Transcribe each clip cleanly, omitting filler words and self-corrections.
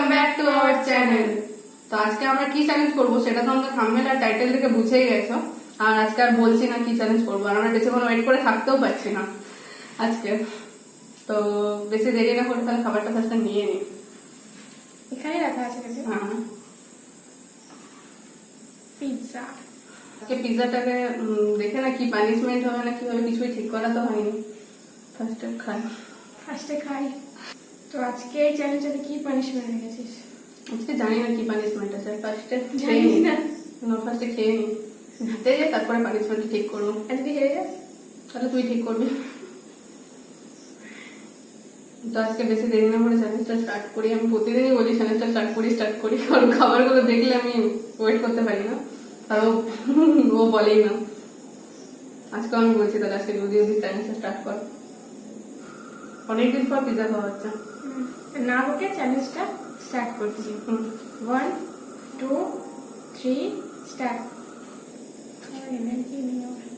Welcome back to our channel. তো আজকে আমরা কি চ্যালেঞ্জ করবো সেটা তো আমরা থাম্বনেল আর টাইটেল থেকে বুঝেই গেছো। আর আজকে আর বলছি না কি চ্যালেঞ্জ করবো, আর আমরা বেশিক্ষণ ওয়েট করে থাকতেও পারছি না আজকে। তো বেশি দেরি না করে তাহলে খাবারটা ফার্স্টে নিয়ে নিই। এখানে রাখা আছে কাছে। হ্যাঁ, পিৎজা। আজকে পিৎজাটাকে দেখে না কি পানিশমেন্ট হবে না কি হবে কিছুই ঠিক করা তো হয়নি। ফার্স্টে খাই। তো আজকে এই চ্যালেঞ্জটাতে কি পানিশমেন্ট রেখেছিস? আজকে জানি না কি পানিশমেন্ট আছে, ফার্স্টে জানিস না? ফার্স্টে খেয়ে নিই, জিতে যাই তারপরে পানিশমেন্ট ঠিক করবো। আজকে হেরে যাস? তাহলে তুই ঠিক করবি। তো আজকে বেশি দেরি না করে চ্যালেঞ্জটা স্টার্ট করি। আমি প্রতিদিনই বলি চ্যালেঞ্জটা স্টার্ট করি কারণ খাবারগুলো দেখলে আমি ওয়েট করতে পারি না, আর ও বলেই না। আজকে আমি বলছি তাহলে আজকে যদি চ্যালেঞ্জটা স্টার্ট কর। অনেকদিন পর পিজা খাওয়া হচ্ছে। না বকে চ্যালেঞ্জটা স্টার্ট করছি। 1 2 3 স্টার্ট। এনার্জি নেই আমার।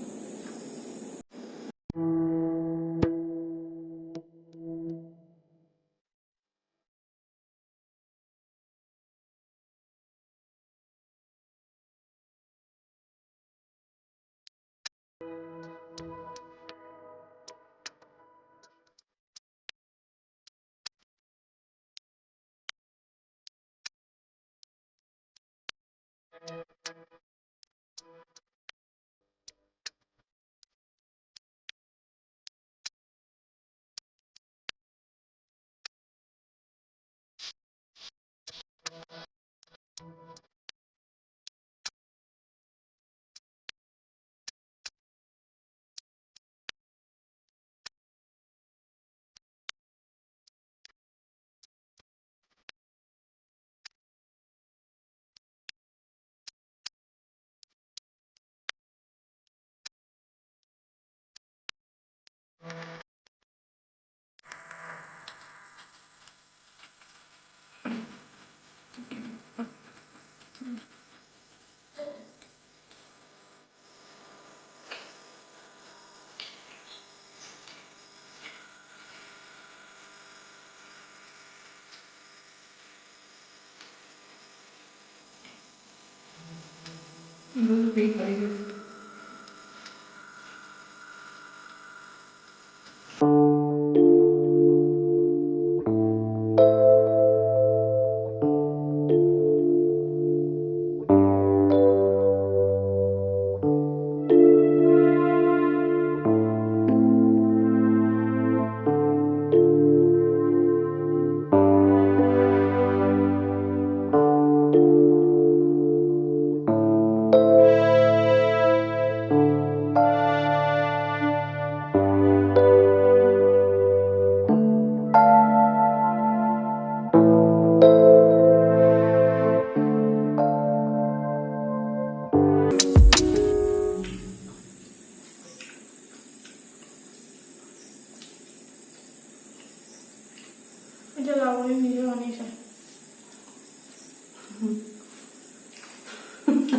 এটা লবণের নিজে বানিয়েছে।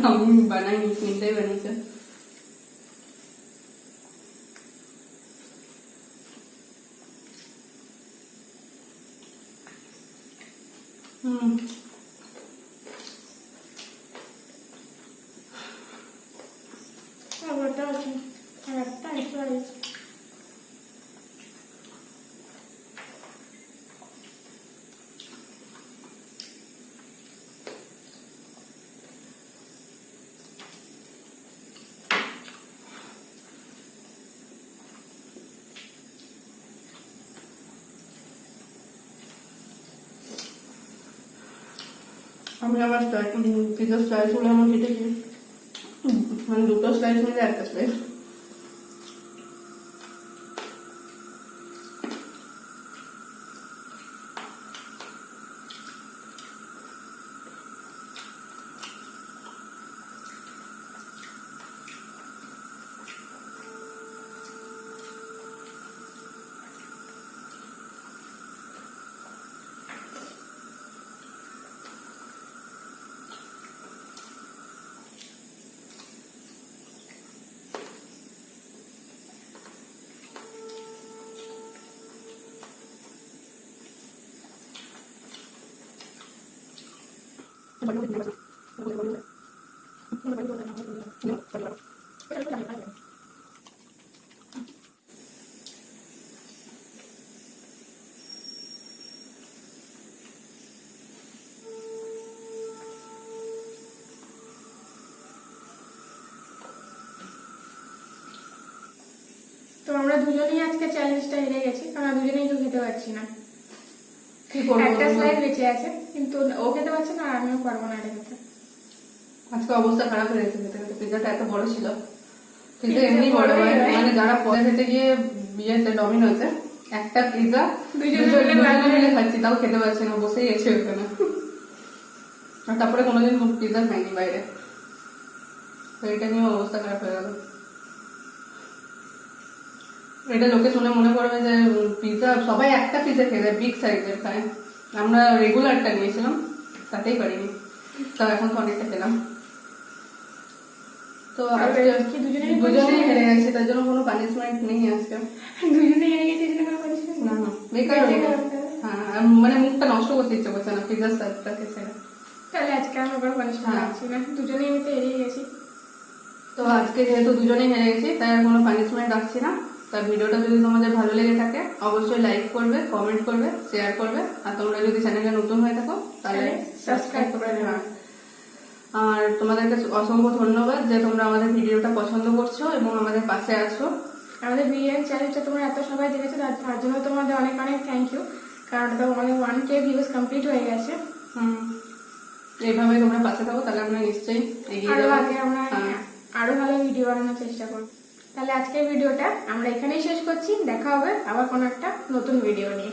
আমি বানাইনি, চিন্তাই বানিয়েছে। খাবারটা আছে আর একটা এক্সট্রা আছে। আমি আবার পিজা স্লাইস গুলো এমন কেটেছি, মানে দুটো স্লাইস মিলে একটা স্লাইস। তো আমরা দুজনেই আজকে চ্যালেঞ্জটা হেরে গেছি, কারণ আমরা দুজনেই তো খেতে পারছি না। কি করবো একটা বলো? স্লাইড বেঁচে আছে, কিন্তু ও খেতে পারছে না আর আমিও পারবো না এটা খেতে। আজকে অবস্থা খারাপ হয়ে গেছে খেতে খেতে। পিৎজাটা এত বড় ছিল, পিৎজা পিৎজা এমনি বড় বড়ই হয়, হয়। মানে যারা পরে খেতে গিয়ে বিয়েতে ডমিনোতে একটা পিৎজা দুজনে দুজনে মিলে মিলে খাচ্ছি, তাও খেতে পারছি না, বসেই গেছে ওখানে। আর তারপরে কোনোদিন পিৎজা খাইনি বাইরে, তো এটা নিয়ে অবস্থা খারাপ হয়ে গেল। এটা লোকে শুনে মনে করবে যে পিৎজা সবাই একটা পিৎজা খেয়ে যায়, বিগ সাইজের খায়, আমরা রেগুলারটা নিয়েছিলাম, তাতেই পারিনি। তো এখন তো অনেকটা খেলাম। তো আর আজকে কি দুজনেই দুজনেই হেরে গেছি, তার জন্য কোনো পানিশমেন্ট নেই আজকে। দুজনেই হেরে গেছি, এজন্য কোনো punishment নেই। না না, বেকার বেঁচে হলো। গেলাম তাহলে। হ্যাঁ, আর মানে মুখটা নষ্ট করতে ইচ্ছে করছে না পিৎজার স্বাদটাকে ছেড়ে। তাহলে আজকে আমরা কোনো পানিশমেন্ট হ্যাঁ। পাচ্ছি না, দুজনেই এমনিতে হেরে গেছি। তো আজকে যেহেতু দুজনেই হেরে গেছি, তাই আর কোনো পানিশমেন্ট রাখছি না। তার ভিডিওটা যদি তোমাদের ভালো লেগে থাকে অবশ্যই লাইক করবে, কমেন্ট করবে, শেয়ার করবে, আর তোমরা যদি চ্যানেলে নতুন হয়ে থাকো তাহলে সাবস্ক্রাইব করে দেবে। আর তোমাদেরকে অসংখ্য ধন্যবাদ যে তোমরা আমাদের ভিডিওটা পছন্দ করছো এবং আমাদের পাশে আছো। আমাদের বিরিয়ানি চ্যানেলটা তোমরা এত সবাই দেখেছো, তার জন্য তোমাদের অনেক অনেক থ্যাংক ইউ, কারণ ওটা তো আমাদের 1K ভিউজ কমপ্লিট হয়ে গেছে। এইভাবে তোমরা পাশে থাকো, তাহলে আমরা নিশ্চয়ই এগিয়ে আরো যাবো। আগে আমরা হ্যাঁ। আরো ভালো ভিডিও বানানোর চেষ্টা করব। তাহলে আজকের ভিডিওটা আমরা এখানেই শেষ করছি, দেখা হবে আবার কোনো একটা নতুন ভিডিও নিয়ে।